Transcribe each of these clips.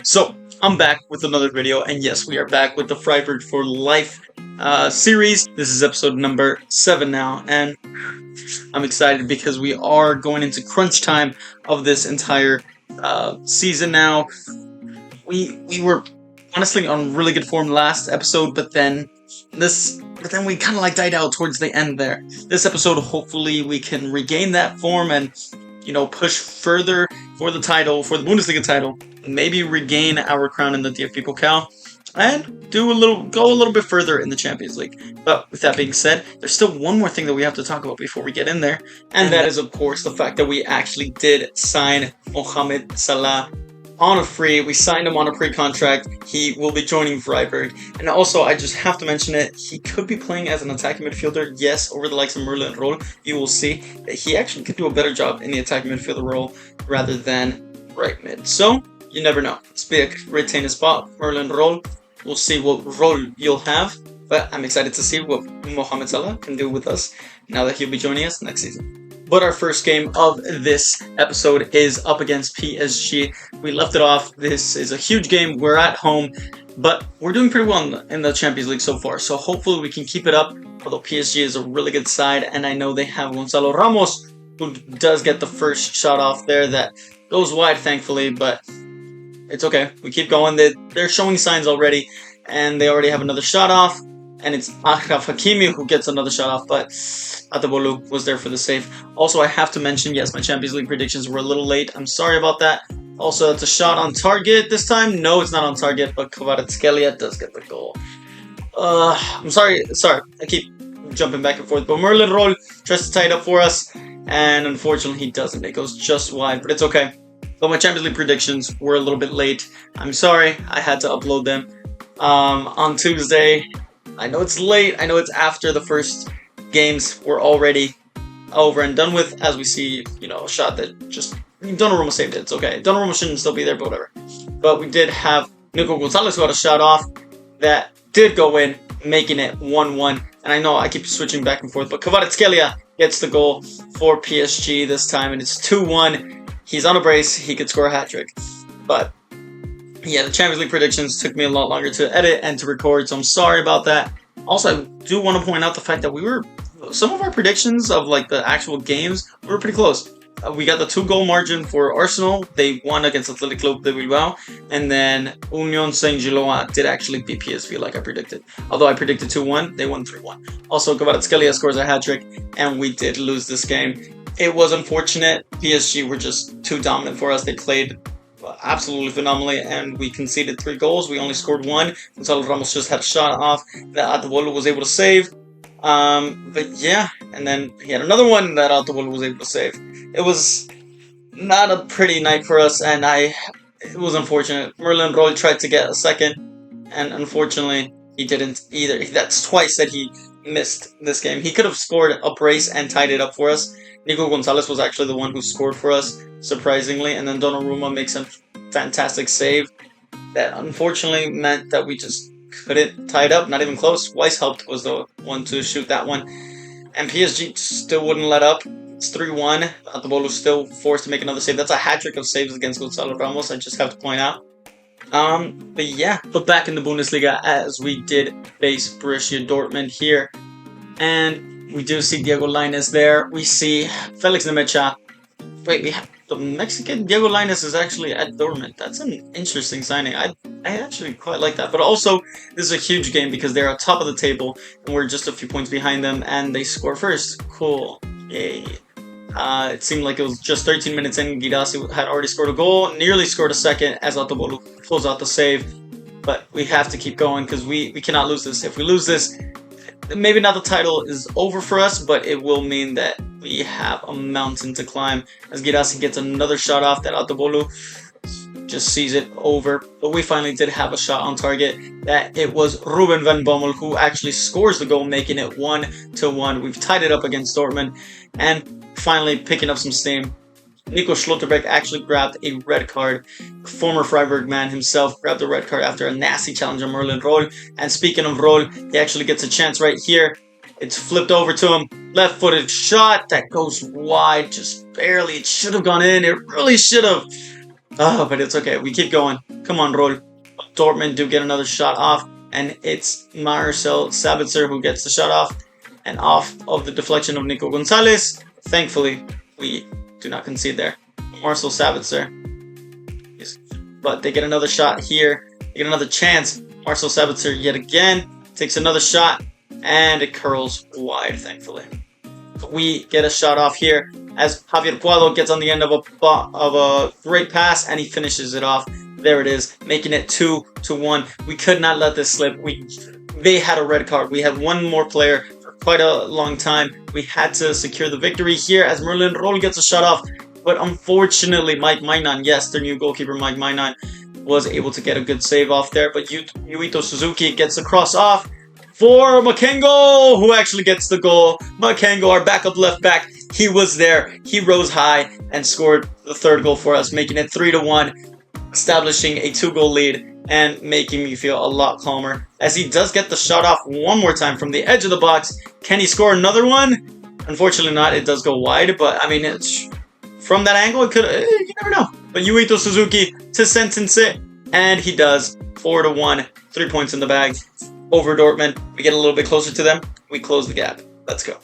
So, I'm back with another video, and yes, we are back with the Freiburg for Life series. This is episode number 7 now, and I'm excited because we are going into crunch time of this entire season now. We were honestly on really good form last episode, but then we kind of like died out towards the end there. This episode, hopefully, we can regain that form and push further for the title, for the Bundesliga title, maybe regain our crown in the DFB Pokal, and go a little bit further in the Champions League. But with that being said, there's still one more thing that we have to talk about before we get in there, and that is, of course, the fact that we actually did sign Mohamed Salah on a free. We signed him on a pre-contract. He will be joining Freiburg. And also, I just have to mention it, he could be playing as an attacking midfielder. Yes, over the likes of Merle and Roll, you will see that he actually could do a better job in the attacking midfielder role rather than right mid. So, you never know. Speak, retain a spot, Merle and Roll. We'll see what role you'll have. But I'm excited to see what Mohamed Salah can do with us now that he'll be joining us next season. But our first game of this episode is up against PSG. We left it off. This is a huge game. We're at home, but we're doing pretty well in the Champions League so far. So hopefully we can keep it up, although PSG is a really good side, and I know they have Gonzalo Ramos, who does get the first shot off there that goes wide, thankfully, but it's okay. We keep going. They're showing signs already, and they already have another shot off. And it's Achraf Hakimi who gets another shot off, but Atabolu was there for the save. Also, I have to mention, yes, my Champions League predictions were a little late. I'm sorry about that. Also, it's a shot on target this time. No, it's not on target, but Kvaratskhelia does get the goal. I'm sorry. I keep jumping back and forth, but Merlin Roll tries to tie it up for us, and unfortunately he doesn't. It goes just wide, but it's okay. But my Champions League predictions were a little bit late. I'm sorry. I had to upload them on Tuesday. I know it's late, I know it's after the first games were already over and done with, as we see, a shot that just, Donnarumma saved it, it's okay. Donnarumma shouldn't still be there, but whatever. But we did have Nico Gonzalez who got a shot off that did go in, making it 1-1. And I know I keep switching back and forth, but Kvaratskhelia gets the goal for PSG this time, and it's 2-1. He's on a brace, he could score a hat-trick. But yeah, the Champions League predictions took me a lot longer to edit and to record, so I'm sorry about that. Also, I do want to point out the fact that some of our predictions of the actual games were pretty close. We got the 2-goal margin for Arsenal. They won against Athletic Club de Bilbao, and then Union Saint-Gilloise did actually beat PSV like I predicted. Although I predicted 2-1, they won 3-1. Also, Kvaratskhelia scores a hat-trick, and we did lose this game. It was unfortunate. PSG were just too dominant for us. They played absolutely phenomenally, and we conceded 3 goals. We only scored 1. Gonzalo Ramos just had a shot off that Atabolu was able to save. But yeah, and then he had another one that Atabolu was able to save. It was not a pretty night for us, and it was unfortunate. Merlin Roy tried to get a second, and unfortunately he didn't either. That's twice that he missed this game. He could have scored a brace and tied it up for us. Nico Gonzalez was actually the one who scored for us, surprisingly, and then Donnarumma makes a fantastic save that unfortunately meant that we just couldn't tie it up, not even close. Weishaupt was the one to shoot that one, and PSG still wouldn't let up. It's 3-1. Atabolu still forced to make another save. That's a hat-trick of saves against Gonzalo Ramos, I just have to point out. But back in the Bundesliga, as we did face Borussia Dortmund here, and we do see Diego Lainez there. We see Felix Nemecha. Wait, we have the Mexican Diego Lainez is actually at Dortmund. That's an interesting signing. I actually quite like that. But also, this is a huge game because they're at top of the table and we're just a few points behind them, and they score first. Cool. Yay. It seemed like it was just 13 minutes in. Guidassi had already scored a goal, nearly scored a second as Atabolu closed out the save. But we have to keep going because we cannot lose this. If we lose this, maybe not the title is over for us, but it will mean that we have a mountain to climb as Guidassi gets another shot off that Atabolu just sees it over. But we finally did have a shot on target. That it was Ruben van Bommel who actually scores the goal, making it 1-1. We've tied it up against Dortmund, and finally picking up some steam. Nico Schlotterbeck actually grabbed a red card. Former Freiburg man himself grabbed a red card after a nasty challenge on Merlin Roll. And speaking of Roll, he actually gets a chance right here. It's flipped over to him. Left-footed shot that goes wide, just barely. It should have gone in. It really should have. Oh, but it's okay. We keep going. Come on, Roll. Dortmund do get another shot off, and it's Marcel Sabitzer who gets the shot off, and off of the deflection of Nico Gonzalez. Thankfully, we do not concede there. Marcel Sabitzer. But they get another shot here. They get another chance. Marcel Sabitzer yet again takes another shot, and it curls wide, thankfully. We get a shot off here as Javier Puado gets on the end of a great pass, and he finishes it off. There it is, making it 2-1. We could not let this slip. They had a red card. We had one more player for quite a long time. We had to secure the victory here as Merlin Roll gets a shot off. But unfortunately, Mike Mainan, yes, their new goalkeeper, Mike Mainan, was able to get a good save off there. But Yuito Suzuki gets the cross off for Makengo, who actually gets the goal. Makengo, our backup left back, he was there. He rose high and scored the third goal for us, making it 3-1, establishing a 2-goal lead and making me feel a lot calmer. As he does get the shot off one more time from the edge of the box. Can he score another one? Unfortunately not. It does go wide, but I mean, it's from that angle, it could. You never know. But Yuito Suzuki to sentence it, and he does. 4-1, 3 points in the bag over Dortmund. We get a little bit closer to them. We close the gap. Let's go.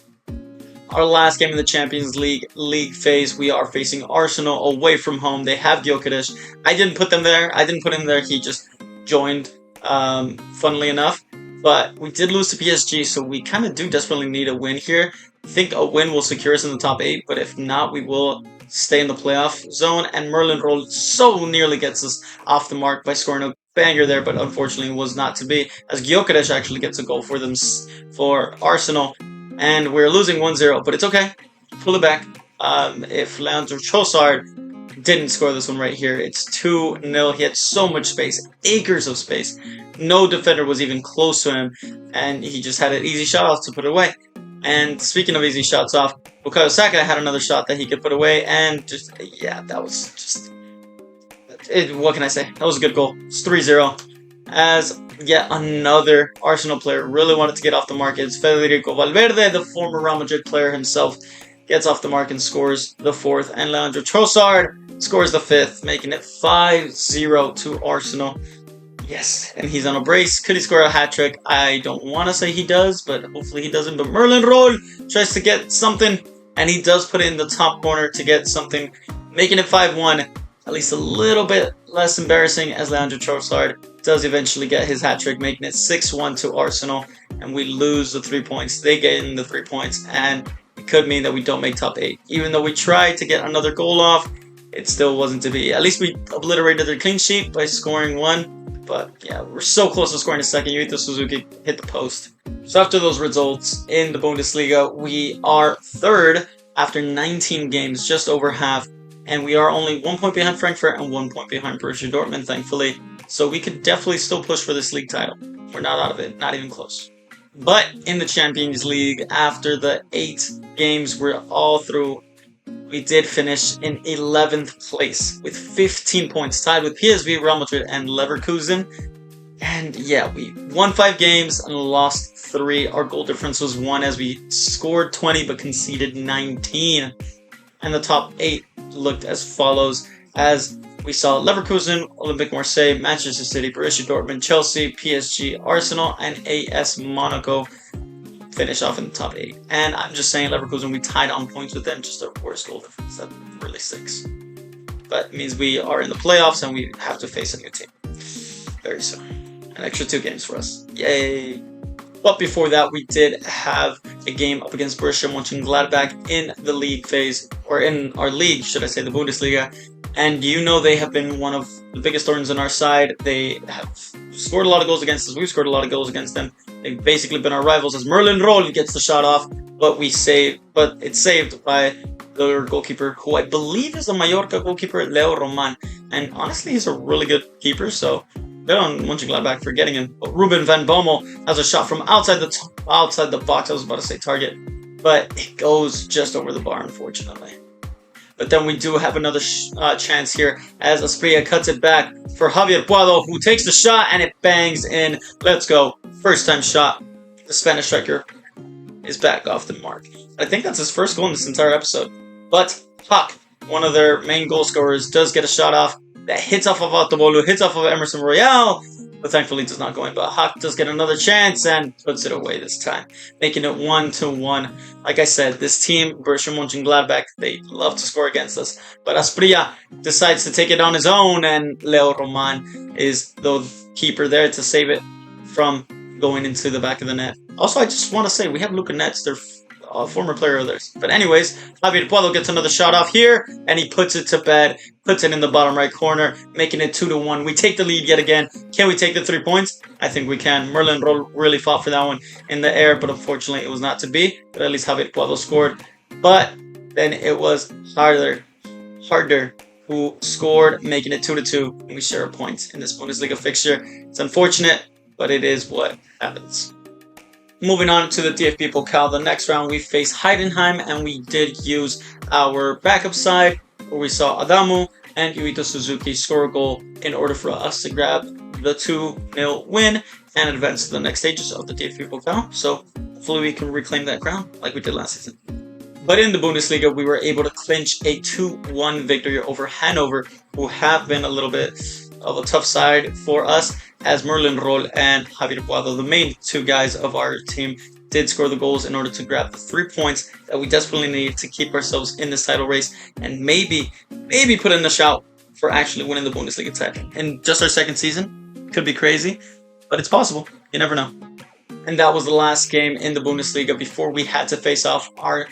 Our last game in the Champions League phase, we are facing Arsenal away from home. They have Gyökeres. I didn't put them there. I didn't put him there. He just joined, funnily enough. But we did lose to PSG, so we kind of do desperately need a win here. I think a win will secure us in the top 8, but if not, we will stay in the playoff zone. And Merlin Roll so nearly gets us off the mark by scoring a banger there, but unfortunately was not to be, as Gyökeres actually gets a goal for them, for Arsenal. And we're losing 1-0, but it's okay. Pull it back. If Leandro Trossard didn't score this one right here, it's 2-0. He had so much space, acres of space. No defender was even close to him, and he just had an easy shot off to put it away. And speaking of easy shots off, Bukayo Saka had another shot that he could put away, and just, yeah, that was just... what can I say? That was a good goal. It's 3-0. As yet another Arsenal player really wanted to get off the mark. It's Federico Valverde, the former Real Madrid player himself, gets off the mark and scores the 4th. And Leandro Trossard scores the 5th, making it 5-0 to Arsenal. Yes, and he's on a brace. Could he score a hat-trick? I don't want to say he does, but hopefully he doesn't. But Merlin Roll tries to get something, and he does put it in the top corner to get something, making it 5-1. At least a little bit less embarrassing, as Leandro Trossard does eventually get his hat-trick, making it 6-1 to Arsenal, and we lose the 3 points. They get in the 3 points, and it could mean that we don't make top 8. Even though we tried to get another goal off, it still wasn't to be. At least we obliterated their clean sheet by scoring 1. But yeah, we're so close to scoring a second. Yuito Suzuki hit the post. So after those results in the Bundesliga, we are 3rd after 19 games, just over half. And we are only 1 point behind Frankfurt and 1 point behind Borussia Dortmund, thankfully. So we could definitely still push for this league title. We're not out of it, not even close. But in the Champions League, after the 8 games we're all through, we did finish in 11th place with 15 points, tied with PSV, Real Madrid, and Leverkusen. And yeah, we won 5 games and lost 3. Our goal difference was 1 as we scored 20 but conceded 19. And the top 8 looked as follows, as we saw Leverkusen, Olympique Marseille, Manchester City, Borussia Dortmund, Chelsea, PSG, Arsenal, and AS Monaco finish off in the top 8. And I'm just saying, Leverkusen, we tied on points with them, just their worst goal difference. That really stinks. But it means we are in the playoffs and we have to face a new team very soon. An extra 2 games for us. Yay! But before that, we did have a game up against Borussia Mönchengladbach in the league phase, or in our league, should I say, the Bundesliga. And you know they have been one of the biggest thorns on our side. They have scored a lot of goals against us. We've scored a lot of goals against them. They've basically been our rivals, as Merlin Roll gets the shot off, but it's saved by their goalkeeper, who I believe is a Mallorca goalkeeper, Leo Roman. And honestly, he's a really good keeper, so good on Mönchengladbach for getting him. But Ruben van Bommel has a shot from outside the box. I was about to say target, but it goes just over the bar, unfortunately. But then we do have another chance here as Asprilla cuts it back for Javier Puado, who takes the shot and it bangs in. Let's go. First time shot. The Spanish striker is back off the mark. I think that's his first goal in this entire episode. But Hawk, one of their main goal scorers, does get a shot off. that hits off of Autobolu, hits off of Emerson Royale, but thankfully does not go in. But Hawk does get another chance and puts it away this time, making it 1-1. Like I said, this team, Borussia Mönchengladbach, they love to score against us. But Asprilla decides to take it on his own, and Leo Roman is the keeper there to save it from going into the back of the net. Also, I just want to say, we have Luka Netz, their former player of theirs. But anyways, Javier Puado gets another shot off here, and he puts it to bed, puts it in the bottom right corner, making it 2-1. We take the lead yet again. Can we take the 3 points? I think we can. Merlin Roll really fought for that one in the air, but unfortunately it was not to be. But at least Javier Puado scored. But then it was Harder who scored, making it 2-2. And we share a point in this Bundesliga fixture. It's unfortunate, but it is what happens. Moving on to the DFB Pokal, the next round we face Heidenheim, and we did use our backup side where we saw Adamu and Yuito Suzuki score a goal in order for us to grab the 2-0 win and advance to the next stages of the DFB Pokal. So hopefully we can reclaim that crown like we did last season. But in the Bundesliga, we were able to clinch a 2-1 victory over Hanover, who have been a little bit of a tough side for us, as Merlin Roll and Javier Puado, the main two guys of our team, did score the goals in order to grab the 3 points that we desperately need to keep ourselves in this title race and maybe put in the shout for actually winning the Bundesliga title. In just our second season, could be crazy, but it's possible. You never know. And that was the last game in the Bundesliga before we had to face off our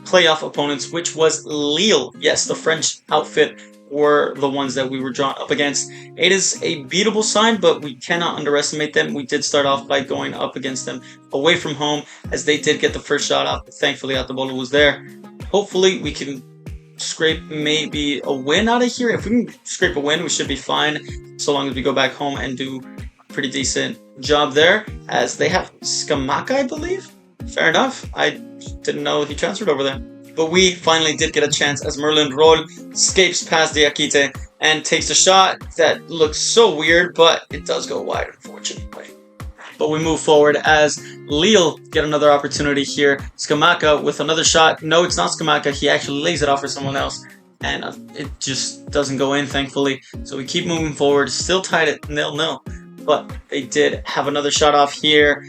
playoff opponents, which was Lille. Yes, the French outfit were the ones that we were drawn up against. It is a beatable side, but we cannot underestimate them. We did start off by going up against them away from home, as they did get the first shot off. Thankfully, Autobolu was there. Hopefully, we can scrape maybe a win out of here. If we can scrape a win, we should be fine, so long as we go back home and do a pretty decent job there, as they have Skamaka, I believe. Fair enough. I didn't know he transferred over there. But we finally did get a chance as Merlin Roll escapes past Diakite and takes a shot that looks so weird, but it does go wide, unfortunately. But we move forward as Lille get another opportunity here. Skamaka with another shot. No, it's not Skamaka. He actually lays it off for someone else, and it just doesn't go in, thankfully. So we keep moving forward, still tied at 0-0. But they did have another shot off here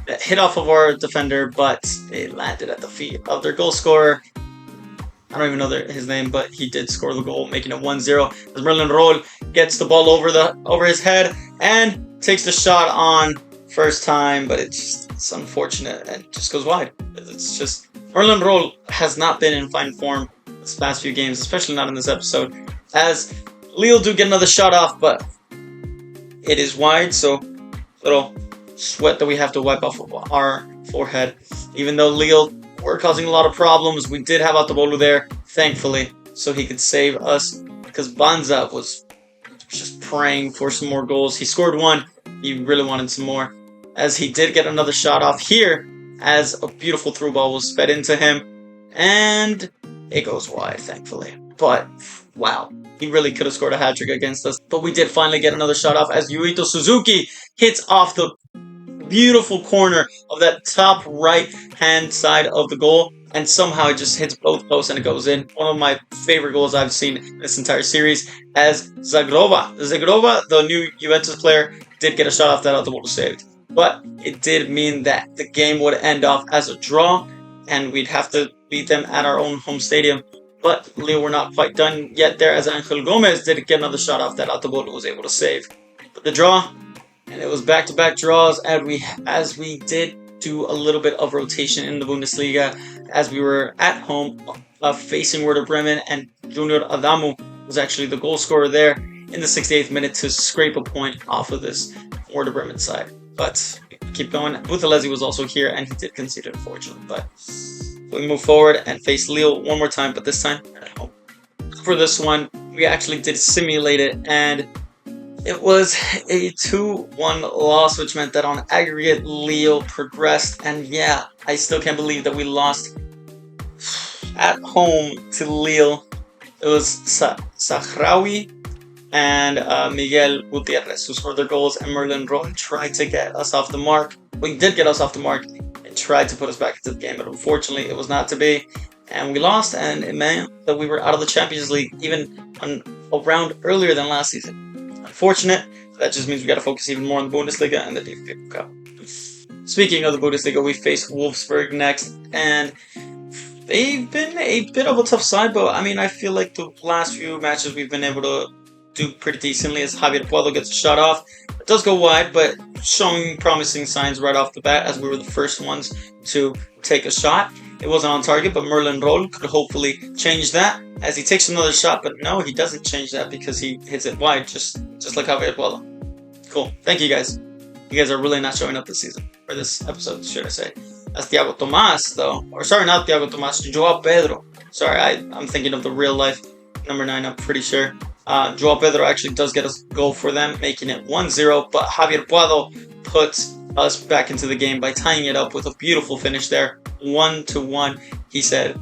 that hit off of our defender, but it landed at the feet of their goal scorer. I don't even know his name, but he did score the goal, making it 1-0. As Merlin Roll gets the ball over his head and takes the shot on first time, but it's unfortunate and just goes wide. It's just Merlin Roll has not been in fine form this past few games, especially not in this episode. As Lille do get another shot off, but it is wide, so little sweat that we have to wipe off of our forehead. Even though Lille were causing a lot of problems, we did have Autobolu there, thankfully, so he could save us, because Banza was just praying for some more goals. He scored one, he really wanted some more, as he did get another shot off here, as a beautiful through ball was fed into him, and it goes wide, thankfully. But, wow, he really could have scored a hat-trick against us. But we did finally get another shot off, as Yuito Suzuki hits off the beautiful corner of that top right-hand side of the goal, and somehow it just hits both posts and it goes in. One of my favorite goals I've seen in this entire series, as Zagrova, the new Juventus player, did get a shot off that Autobolu saved. But it did mean that the game would end off as a draw, and we'd have to beat them at our own home stadium. But Lille were not quite done yet there, as Angel Gomez did get another shot off that Autobolu was able to save. But the draw, and it was back-to-back draws, as we did do a little bit of rotation in the Bundesliga, as we were at home facing Werder Bremen, and Junior Adamu was actually the goal scorer there in the 68th minute to scrape a point off of this Werder Bremen side. But keep going. Buthelezi was also here, and he did concede it, unfortunately. But we move forward and face Lille one more time, but this time at home. For this one, we actually did simulate it, and it was a 2-1 loss, which meant that on aggregate, Lille progressed. And yeah, I still can't believe that we lost at home to Lille. It was Sahraoui and Miguel Gutierrez who scored their goals, and Merlin Roll tried to get us off the mark. Well, he did get us off the mark and tried to put us back into the game, but unfortunately it was not to be, and we lost, and it meant that we were out of the Champions League. Even round earlier than last season. Unfortunate. That just means we got to focus even more on the Bundesliga and the DFB Cup. Speaking of the Bundesliga, we face Wolfsburg next, and they've been a bit of a tough side, but I mean, I feel like the last few matches we've been able to do pretty decently as Javier Puello gets a shot off. It does go wide, but showing promising signs right off the bat as we were the first ones to take a shot. It wasn't on target, but Merlin Roll could hopefully change that as he takes another shot, but no, he doesn't change that because he hits it wide, just like Javier Puello. Cool. Thank you guys. You guys are really not showing up this season, or this episode, should I say. That's Thiago Tomas, though. Or sorry, not Thiago Tomas, Joao Pedro. Sorry, I'm thinking of the real life number 9, I'm pretty sure. Joao Pedro actually does get a goal for them, making it 1-0, but Javier Puello puts us back into the game by tying it up with a beautiful finish there, 1-1. He said,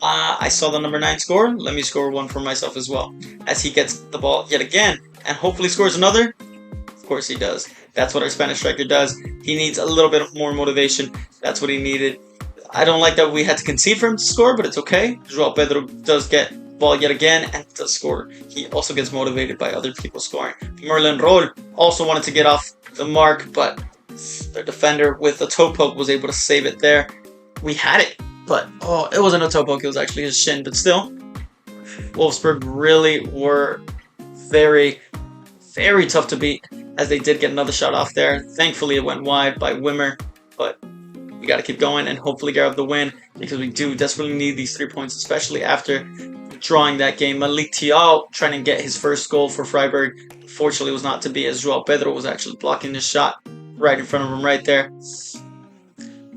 I saw the number 9 score, let me score one for myself as well. As he gets the ball yet again, and hopefully scores another. Of course he does. That's what our Spanish striker does. He needs a little bit of more motivation. That's what he needed. I don't like that we had to concede for him to score, but it's okay. Joao Pedro does get ball yet again and does score. He also gets motivated by other people scoring. Merlin Roll also wanted to get off the mark, but the defender with a toe poke was able to save it there. We had it, but it wasn't a toe poke. It was actually his shin, but still. Wolfsburg really were very, very tough to beat, as they did get another shot off there. Thankfully, it went wide by Wimmer, but we got to keep going and hopefully grab the win because we do desperately need these 3 points, especially after drawing that game. Malik Thiaw trying to get his first goal for Freiburg. Unfortunately, was not to be, as Joao Pedro was actually blocking his shot right in front of him right there.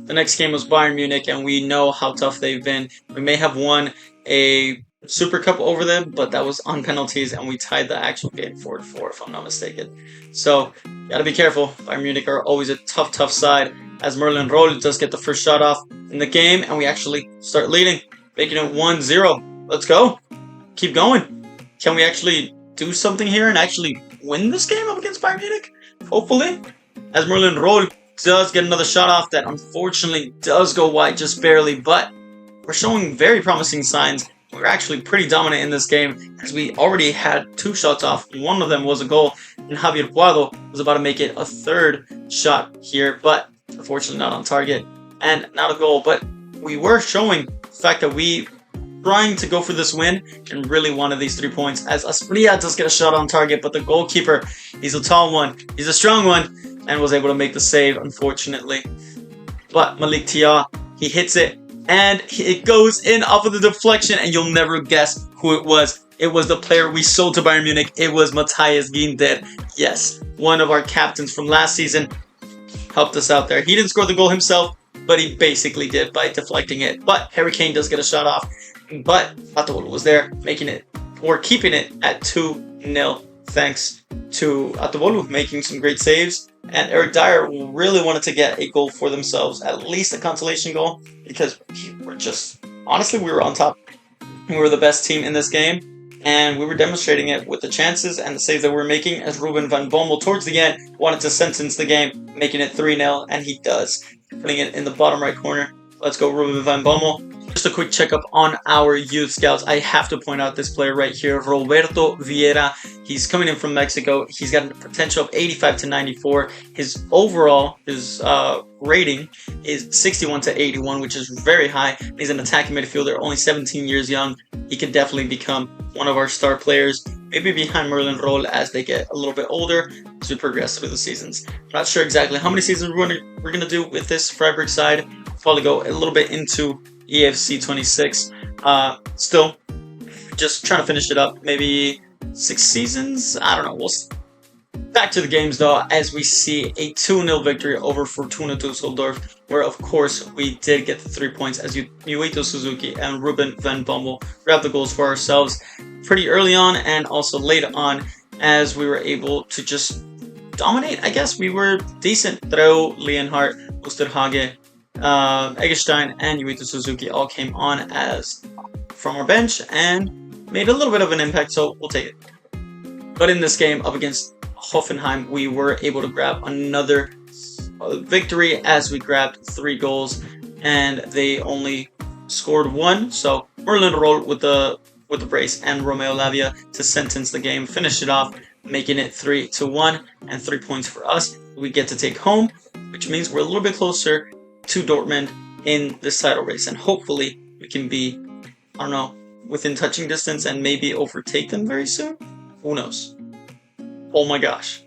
The next game was Bayern Munich, and we know how tough they've been. We may have won a Super Cup over them, but that was on penalties, and we tied the actual game 4-4, if I'm not mistaken. So, gotta be careful. Bayern Munich are always a tough side, as Merlin Roll does get the first shot off in the game, and we actually start leading, making it 1-0. Let's go. Keep going. Can we actually do something here and actually win this game up against Bayern Munich? Hopefully. As Merlin Roll does get another shot off that unfortunately does go wide just barely, but we're showing very promising signs. We're actually pretty dominant in this game as we already had 2 shots off. One of them was a goal, and Javier Puello was about to make it a third shot here, but unfortunately not on target and not a goal. But we were showing the fact that we trying to go for this win and really wanted these 3 points, as Asprilla does get a shot on target, but the goalkeeper, he's a tall one, he's a strong one, and was able to make the save, unfortunately. But Malik Thiaw, he hits it, and it goes in off of the deflection, and you'll never guess who it was. It was the player we sold to Bayern Munich. It was Matthias Ginter. Yes, one of our captains from last season helped us out there. He didn't score the goal himself, but he basically did by deflecting it. But Harry Kane does get a shot off. But Atobolu was there, making it, or keeping it at 2-0. Thanks to Atobolu making some great saves. And Eric Dyer really wanted to get a goal for themselves, at least a consolation goal, because honestly, we were on top. We were the best team in this game, and we were demonstrating it with the chances and the saves that we were making, as Ruben van Bommel towards the end wanted to sentence the game, making it 3-0, and he does, putting it in the bottom right corner. Let's go, Ruben van Bommel. Just a quick checkup on our youth scouts. I have to point out this player right here, Roberto Vieira. He's coming in from Mexico. He's got a potential of 85 to 94. His overall, rating is 61 to 81, which is very high. He's an attacking midfielder, only 17 years young. He could definitely become one of our star players, maybe behind Merlin Roll as they get a little bit older as we progress through the seasons. I'm not sure exactly how many seasons we're gonna do with this Freiburg side. Probably go a little bit into EAFC 26. Still, just trying to finish it up. Maybe 6 seasons? I don't know. We'll see. Back to the games, though, as we see a 2-0 victory over Fortuna Dusseldorf, where, of course, we did get the 3 points as Yuito Suzuki and Ruben van Bommel grabbed the goals for ourselves pretty early on and also late on, as we were able to just dominate. I guess we were decent. Treu, Leonhardt, Osterhage, Eggestein, and Yuito Suzuki all came on as from our bench and made a little bit of an impact, so we'll take it. But in this game up against Hoffenheim, we were able to grab another victory as we grabbed 3 goals and they only scored 1. So Merlin Roll with with the brace and Romeo Lavia to sentence the game, finish it off, making it 3-1 and 3 points for us. We get to take home, which means we're a little bit closer to Dortmund in this title race, and hopefully we can be, I don't know, within touching distance and maybe overtake them very soon. Who knows? Oh my gosh.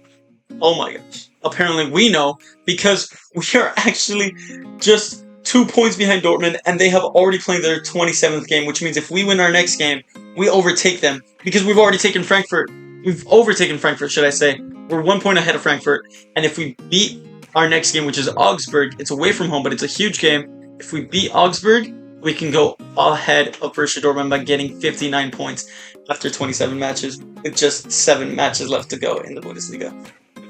Oh my gosh. Apparently we know, because we are actually just 2 points behind Dortmund, and they have already played their 27th game, which means if we win our next game, we overtake them, because we've already taken Frankfurt. We've overtaken Frankfurt, should I say. We're 1 point ahead of Frankfurt, and if we beat our next game, which is Augsburg, it's away from home, but it's a huge game. If we beat Augsburg, we can go ahead of Borussia Dortmund by getting 59 points after 27 matches, with just 7 matches left to go in the Bundesliga.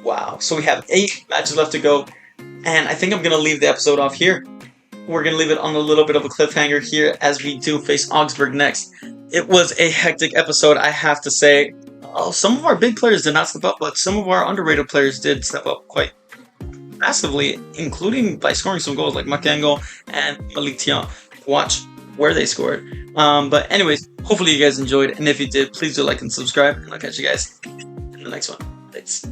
Wow. So we have 8 matches left to go, and I think I'm going to leave the episode off here. We're going to leave it on a little bit of a cliffhanger here as we do face Augsburg next. It was a hectic episode, I have to say. Some of our big players did not step up, but some of our underrated players did step up quite massively, including by scoring some goals like Makengo and Malik Thiam. Watch where they scored. But anyways, hopefully you guys enjoyed, and if you did, please do like and subscribe, and I'll catch you guys in the next one. Thanks.